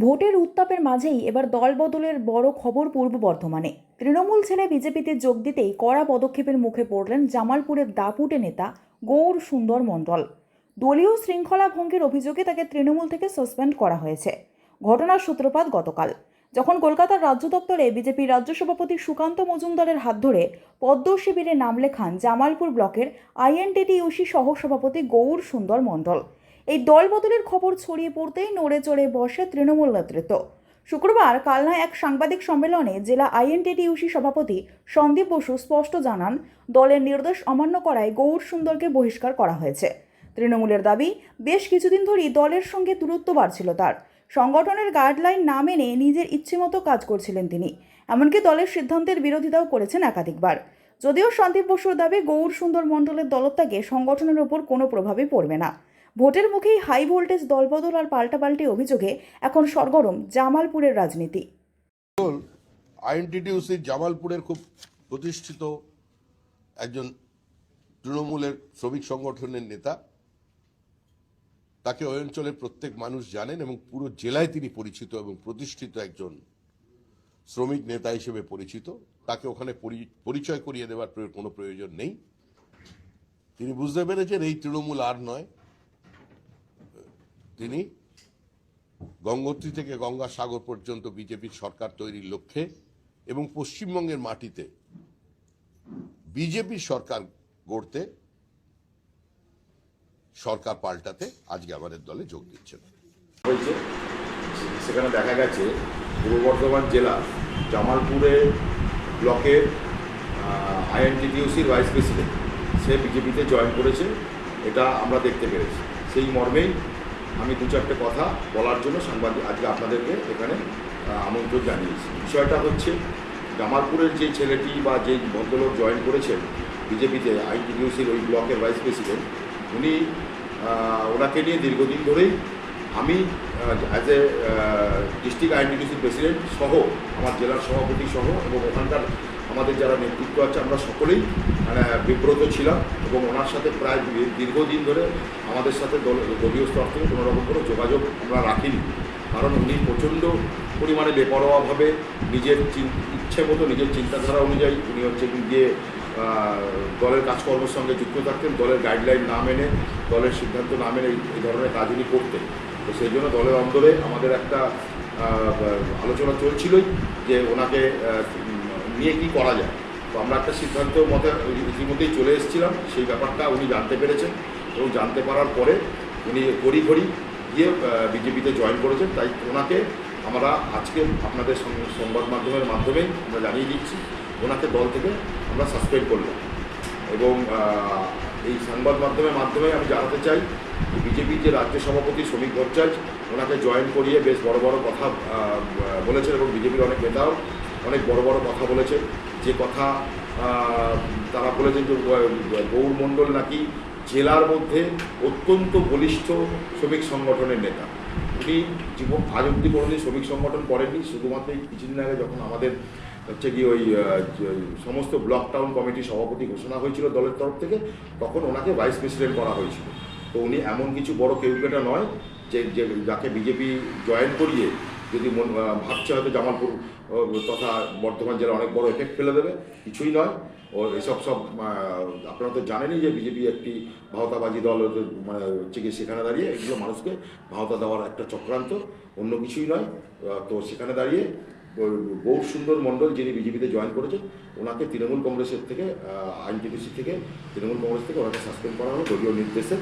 ভোটের উত্তাপের মাঝেই এবার দলবদলের বড় খবর পূর্ব বর্ধমানে। তৃণমূল ছেড়ে বিজেপিতে যোগ দিতেই কড়া পদক্ষেপের মুখে পড়লেন জামালপুরের দাপুটে নেতা গৌর সুন্দর মণ্ডল। দলীয় শৃঙ্খলা ভঙ্গের অভিযোগে তাকে তৃণমূল থেকে সাসপেন্ড করা হয়েছে। ঘটনার সূত্রপাত গতকাল, যখন কলকাতার রাজ্য দপ্তরে বিজেপির রাজ্য সভাপতি সুকান্ত মজুমদারের হাত ধরে পদ্ম শিবিরে নাম লেখান জামালপুর ব্লকের আইএনটিটিইউসি সহ সভাপতি গৌর সুন্দর মণ্ডল। এই দলবদলের খবর ছড়িয়ে পড়তেই নড়ে চড়ে বসে তৃণমূল নেতৃত্ব। শুক্রবার কালনায় এক সাংবাদিক সম্মেলনে জেলা আইএনটিটিইউসি সভাপতি সন্দীপ বসু স্পষ্ট জানান, দলের নির্দেশ অমান্য করায় গৌর সুন্দরকে বহিষ্কার করা হয়েছে। তৃণমূলের দাবি, বেশ কিছুদিন ধরেই দলের সঙ্গে দূরত্ব বাড়ছিল তার। সংগঠনের গাইডলাইন না মেনে নিজের ইচ্ছেমতো কাজ করছিলেন তিনি। এমনকি দলের সিদ্ধান্তের বিরোধিতাও করেছেন একাধিকবার। যদিও সন্দীপ বসুর দাবি, গৌর সুন্দর মণ্ডলের দলত্যাগে সংগঠনের ওপর কোনো প্রভাবই পড়বে না। ভোটের মুখেই হাই ভোল্টেজ দলবদল আর পাল্টাপাল্টি অভিযোগে এখন সরগরম জামালপুরের রাজনীতি। আইএনটিটিইউসির জামালপুরের খুব প্রতিষ্ঠিত একজন তৃণমূলের শ্রমিক সংগঠনের নেতা। তাকে ওই অঞ্চলের প্রত্যেক মানুষ জানেন এবং পুরো জেলায় তিনি পরিচিত এবং প্রতিষ্ঠিত একজন শ্রমিক নেতা হিসেবে পরিচিত। তাকে ওখানে পরিচয় করিয়ে দেওয়ার কোনো প্রয়োজন নেই। তিনি বুঝতে পেরেছেন এই তৃণমূল আর নয়। তিনি গঙ্গোত্রী থেকে গঙ্গাসাগর পর্যন্ত বিজেপির সরকার তৈরির লক্ষ্যে এবং পশ্চিমবঙ্গের মাটিতে বিজেপির সরকার গড়তে, সরকার পাল্টাতে আজকে আমাদের দলে যোগ দিচ্ছেন। সেখানে দেখা গেছে পূর্ব বর্ধমান জেলা জামালপুরে ব্লকের আইএনটিটিইউসির ভাইস প্রেসিডেন্ট সে বিজেপিতে জয়েন করেছে, এটা আমরা দেখতে পেরেছি। সেই মর্মেই আমি দু চারটে কথা বলার জন্য আজকে আপনাদেরকে এখানে আমন্ত্রণ জানিয়েছি। বিষয়টা হচ্ছে, জামালপুরের যে ছেলেটি বা যে ভদ্রলোক জয়েন করেছেন বিজেপিতে আইএনটিটিইউসির ওই ব্লকের ভাইস প্রেসিডেন্ট, ওনাকে নিয়ে দীর্ঘদিন ধরেই আমি অ্যাজ এ ডিস্ট্রিক্ট আইএনটিটিইউসির প্রেসিডেন্ট সহ আমার জেলার সভাপতি সহ এবং ওখানকার আমাদের যারা নেতৃত্ব আছে আমরা সকলেই বিব্রত ছিলাম এবং ওনার সাথে প্রায় দীর্ঘদিন ধরে আমাদের সাথে দলীয় স্তর থেকে কোনোরকম কোনো যোগাযোগ আমরা রাখিনি। কারণ উনি প্রচণ্ড পরিমাণে বেপরোয়াভাবে নিজের ইচ্ছে মতো নিজের চিন্তাধারা অনুযায়ী উনি হচ্ছে গিয়ে দলের কাজকর্মের সঙ্গে যুক্ত থাকতেন, দলের গাইডলাইন না মেনে, দলের সিদ্ধান্ত না মেনে এই ধরনের কাজ উনি করতেন। তো সেই জন্য দলের অন্দরে আমাদের একটা আলোচনা চলছিলই যে ওনাকে নিয়ে কি করা যায়। তো আমরা একটা সিদ্ধান্ত মতে ইতিমধ্যেই চলে এসেছিলাম। সেই ব্যাপারটা উনি জানতে পেরেছেন এবং জানতে পারার পরে উনি ঘড়ি গিয়ে বিজেপিতে জয়েন করেছেন। তাই ওনাকে আমরা আজকে আপনাদের সংবাদ মাধ্যমেই আমরা জানিয়ে দিচ্ছি, ওনাকে দল থেকে আমরা সাসপেন্ড করলাম। এবং এই সংবাদ মাধ্যমে আমি জানাতে চাই, বিজেপির যে রাজ্য সভাপতি শ্রমিক ভট্টাচার্য ওনাকে জয়েন করিয়ে বেশ বড় বড় কথা বলেছেন এবং বিজেপির অনেক নেতাও অনেক বড় বড় কথা বলেছেন। যে কথা তারা বলেছেন যে গৌর মণ্ডল নাকি জেলার মধ্যে অত্যন্ত বলিষ্ঠ শ্রমিক সংগঠনের নেতা। উনি জীবন আজ অব্দি কোনোদিন শ্রমিক সংগঠন করেননি। শুধুমাত্র এই কিছুদিন আগে যখন আমাদের হচ্ছে কি ওই সমস্ত ব্লক টাউন কমিটির সভাপতি ঘোষণা হয়েছিল দলের তরফ থেকে, তখন ওনাকে ভাইস প্রেসিডেন্ট করা হয়েছিল। তো উনি এমন কিছু বড় কেউকেটা নয় যে যাকে বিজেপি জয়েন করিয়ে যদি ভাবছে হয়তো জামালপুর তথা বর্ধমান জেলা অনেক বড় এফেক্ট ফেলে দেবে, কিছুই নয়। ও এসব আপনারা তো জানেনই যে বিজেপি একটি ভাওতাবাজি দল, মানে হচ্ছে কি সেখানে দাঁড়িয়ে এগুলো মানুষকে ভাওতা দেওয়ার একটা চক্রান্ত, অন্য কিছুই নয়। তো সেখানে দাঁড়িয়ে গৌর সুন্দর মণ্ডল যিনি বিজেপিতে জয়েন করেছেন, ওনাকে তৃণমূল কংগ্রেসের থেকে আইএনটিটিইউসি থেকে তৃণমূল কংগ্রেস থেকে ওনাকে সাসপেন্ড করা হলো দলীয় নির্দেশে।